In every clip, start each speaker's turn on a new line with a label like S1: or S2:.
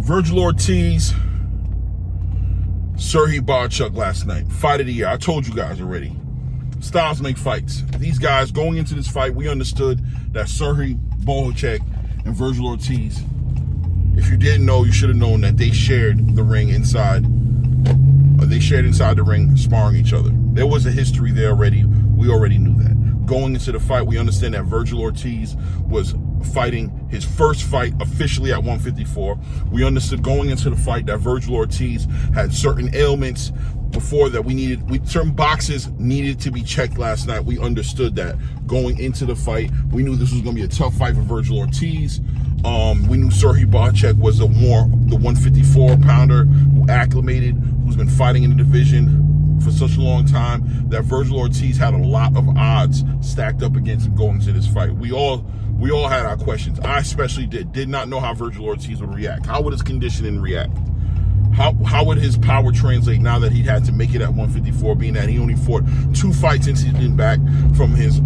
S1: Vergil Ortiz, Serhii Bohachuk last night. Fight of the year. I told you guys already. Styles make fights. These guys, going into this fight, we understood that Serhii Bohachuk and Vergil Ortiz, if you didn't know, you should have known that they shared the ring inside. They shared inside the ring, sparring each other. There was a history there already. We already knew that. Going into the fight, we understand that Vergil Ortiz was fighting his first fight officially at 154. We understood going into the fight that Vergil Ortiz had certain ailments before that certain boxes needed to be checked last night. We understood that going into the fight. We knew this was going to be a tough fight for Vergil Ortiz. We knew Serhii Bohachuk was the 154 pounder who acclimated, who's been fighting in the division for such a long time, that Vergil Ortiz had a lot of odds stacked up against him going into this fight. We all had our questions. I especially did not know how Vergil Ortiz would react. How would his conditioning react? How would his power translate now that he had to make it at 154, being that he only fought 2 fights since he's been back from his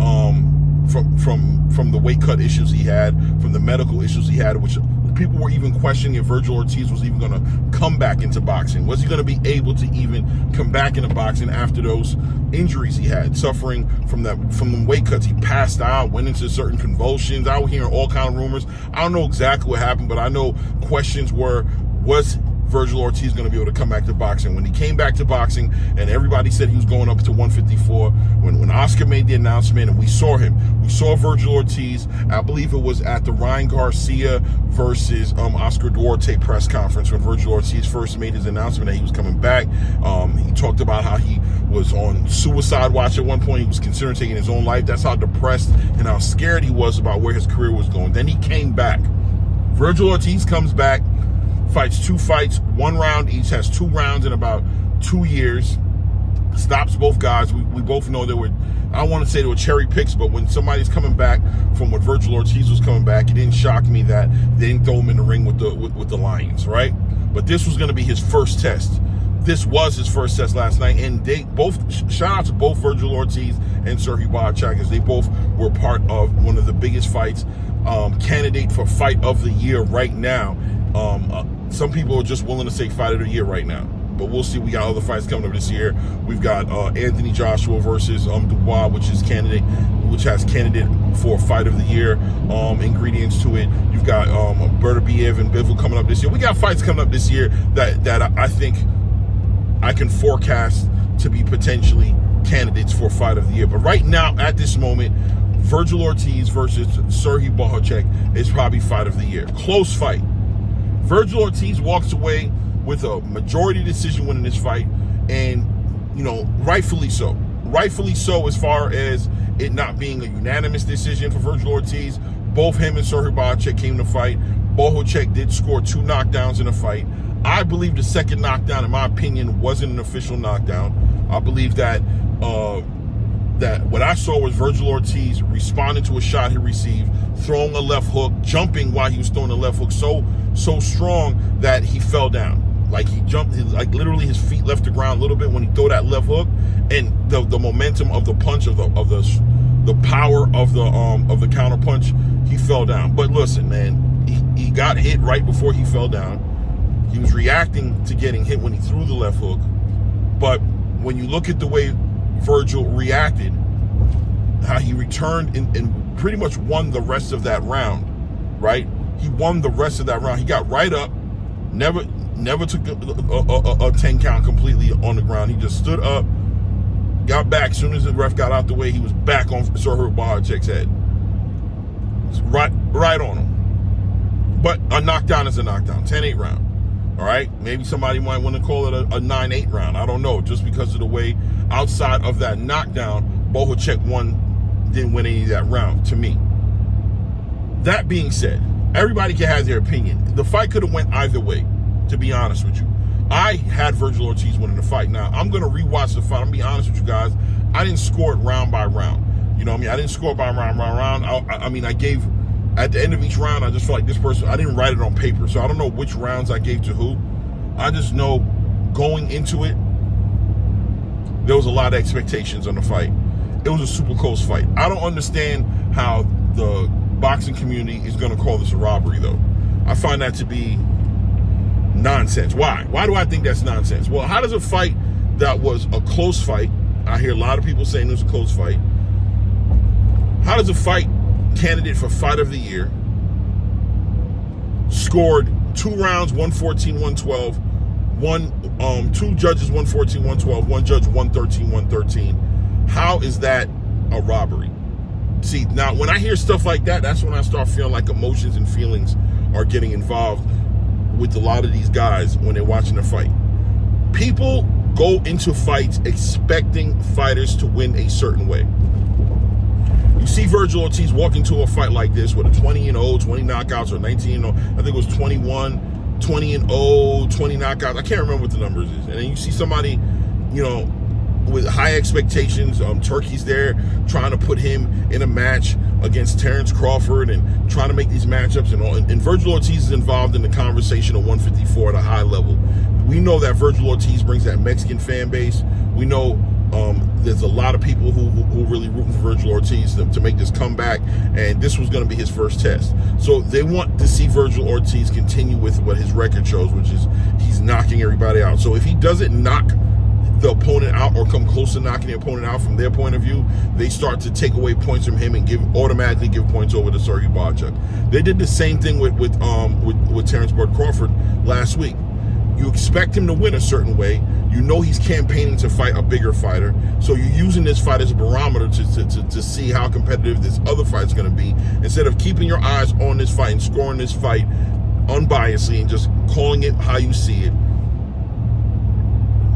S1: from the weight cut issues he had, from the medical issues he had, which people were even questioning if Vergil Ortiz was even going to come back into boxing. Was he going to be able to even come back into boxing after those injuries he had, suffering from the weight cuts? He passed out, went into certain convulsions. I was hearing all kind of rumors. I don't know exactly what happened, but I know questions was Vergil Ortiz going to be able to come back to boxing? When he came back to boxing and everybody said he was going up to 154, when Oscar made the announcement and we saw Vergil Ortiz, I believe it was at the Ryan Garcia versus Oscar Duarte press conference when Vergil Ortiz first made his announcement that he was coming back. He talked about how he was on suicide watch at one point. He was considering taking his own life. That's how depressed and how scared he was about where his career was going. Then he came back. Vergil Ortiz comes back, fights 2 fights, 1 round each, has 2 rounds in about 2 years, stops both guys. We both know I don't want to say they were cherry picks, but when somebody's coming back from what Vergil Ortiz was coming back, it didn't shock me that they didn't throw him in the ring with the Lions, right? But this was going to be his first test. This was his first test last night, and they both, shout out to both Vergil Ortiz and Serhii Bohachuk, as they both were part of one of the biggest fights, candidate for fight of the year right now. Some people are just willing to say fight of the year right now, but we'll see. We got other fights coming up this year. We've got Anthony Joshua versus Dubois, which has candidate for fight of the year ingredients to it. You've got Beterbiev and Bivol coming up this year. We got fights coming up this year that I think I can forecast to be potentially candidates for fight of the year. But right now, at this moment, Vergil Ortiz versus Serhii Bohachuk is probably fight of the year. Close fight. Vergil Ortiz walks away with a majority decision winning this fight, and rightfully so. Rightfully so, as far as it not being a unanimous decision for Vergil Ortiz. Both him and Serhii Bohachuk came to fight. Bohachuk did score 2 knockdowns in the fight. I believe the second knockdown, in my opinion, wasn't an official knockdown. I believe that what I saw was Vergil Ortiz responding to a shot he received, throwing a left hook, jumping while he was throwing the left hook so strong that he fell down. Like he jumped, literally his feet left the ground a little bit when he threw that left hook, and the momentum of the punch of the power of the counter punch, he fell down. But listen, man, he got hit right before he fell down. He was reacting to getting hit when he threw the left hook. But when you look at the way Vergil reacted, how he returned and pretty much won the rest of that round, right? He won the rest of that round. He got right up, never took a 10 count completely on the ground. He just stood up, got back. As soon as the ref got out the way, he was back on Serhii Bohachuk's head. Right on him. But a knockdown is a knockdown. 10-8 round. All right? Maybe somebody might want to call it a 9-8 round. I don't know. Just because of the way outside of that knockdown, Bohachuk didn't win any of that round, to me. That being said, everybody can have their opinion. The fight could have went either way, to be honest with you. I had Vergil Ortiz winning the fight. Now, I'm going to rewatch the fight. I'm going to be honest with you guys. I didn't score it round by round. You know what I mean? I didn't score it by round. I gave, at the end of each round, I just felt like this person, I didn't write it on paper. So I don't know which rounds I gave to who. I just know going into it, there was a lot of expectations on the fight. It was a super close fight. I don't understand how the boxing community is going to call this a robbery, though. I find that to be nonsense. Why? Why do I think that's nonsense? Well, how does a fight that was a close fight, I hear a lot of people saying it was a close fight, how does a fight candidate for fight of the year scored 2 rounds, 114-112, two judges 114-112, one judge 113-113? How is that a robbery? See, now when I hear stuff like that, that's when I start feeling like emotions and feelings are getting involved with a lot of these guys when they're watching a fight. People go into fights expecting fighters to win a certain way. You see Vergil Ortiz walk into a fight like this with a 20-0, 20 knockouts, or 19-0. I think it was 21, 20-0, 20 knockouts. I can't remember what the numbers is. And then you see somebody, you know, with high expectations. Turkey's there trying to put him in a match against Terrence Crawford and trying to make these matchups and all. And Vergil Ortiz is involved in the conversation of 154 at a high level. We know that Vergil Ortiz brings that Mexican fan base. We know there's a lot of people who really rooting for Vergil Ortiz to make this comeback, and this was going to be his first test. So they want to see Vergil Ortiz continue with what his record shows, which is he's knocking everybody out. So if he doesn't knock the opponent out or come close to knocking the opponent out from their point of view, they start to take away points from him and automatically give points over to Serhii Bohachuk. They did the same thing with Terrence Crawford last week. You expect him to win a certain way. You know he's campaigning to fight a bigger fighter. So you're using this fight as a barometer to see how competitive this other fight's going to be, instead of keeping your eyes on this fight and scoring this fight unbiasedly and just calling it how you see it.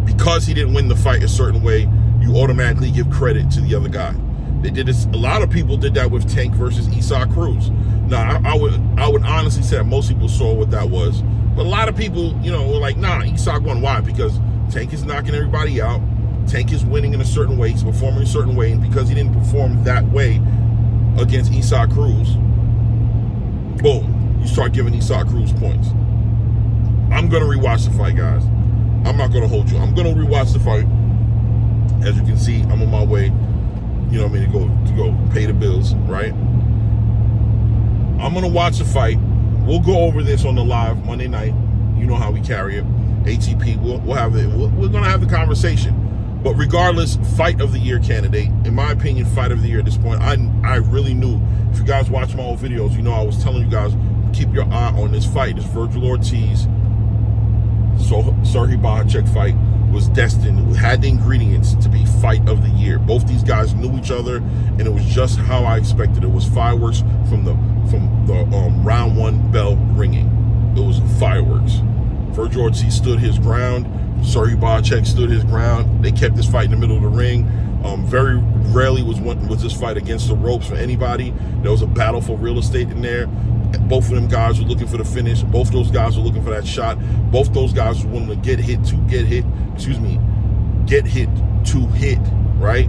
S1: Because he didn't win the fight a certain way, you automatically give credit to the other guy. They did this. A lot of people did that with Tank versus Isaac Cruz. Now, I would honestly say that most people saw what that was. But a lot of people, you know, were like, nah, Isaac won. Why? Because Tank is knocking everybody out. Tank is winning in a certain way. He's performing a certain way. And because he didn't perform that way against Isaac Cruz, boom, you start giving Isaac Cruz points. I'm going to rewatch the fight, guys. I'm not going to hold you. I'm going to rewatch the fight. As you can see, I'm on my way, you know what I mean, to go pay the bills, right? I'm going to watch the fight. We'll go over this on the live Monday night. You know how we carry it. ATP, we'll have it. We're going to have the conversation. But regardless, fight of the year candidate, in my opinion, fight of the year at this point. I really knew. If you guys watch my old videos, you know I was telling you guys, keep your eye on this fight. This Vergil Ortiz, Serhii Bohachuk fight was destined, had the ingredients to be fight of the year. Both these guys knew each other, and it was just how I expected. It was fireworks from the round one bell ringing. It was fireworks. Vergil Ortiz stood his ground. Serhii Bohachuk stood his ground. They kept this fight in the middle of the ring. Very rarely was this fight against the ropes for anybody. There was a battle for real estate in there. Both of them guys were looking for the finish. Both those guys were looking for that shot. Both those guys were willing to get hit to hit, right?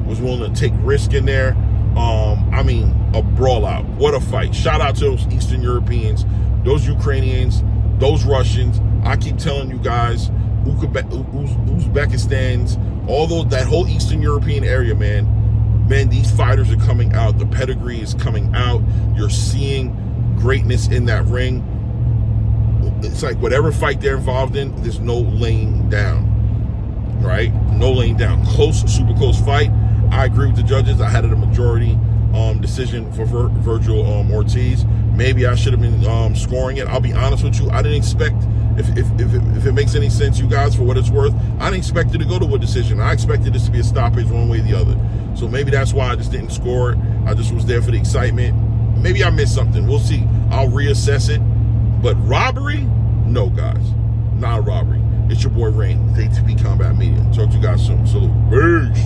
S1: Was willing to take risk in there. I mean, a brawl out. What a fight. Shout out to those Eastern Europeans, those Ukrainians, those Russians. I keep telling you guys, Uzbekistan's, that whole Eastern European area, man, these fighters are coming out. The pedigree is coming out. You're seeing greatness in that ring. It's like whatever fight they're involved in, there's no laying down, right? No laying down. Close, super close fight. I agree with the judges. I had it a majority decision for Vergil Ortiz. Maybe I should have been scoring it. I'll be honest with you. I didn't expect, if it makes any sense, you guys, for what it's worth, I didn't expect it to go to a decision. I expected this to be a stoppage one way or the other. So maybe that's why I just didn't score it. I just was there for the excitement. Maybe I missed something. We'll see. I'll reassess it. But robbery? No, guys. Not a robbery. It's your boy Rain with ATP Combat Media. Talk to you guys soon. Salute. Peace.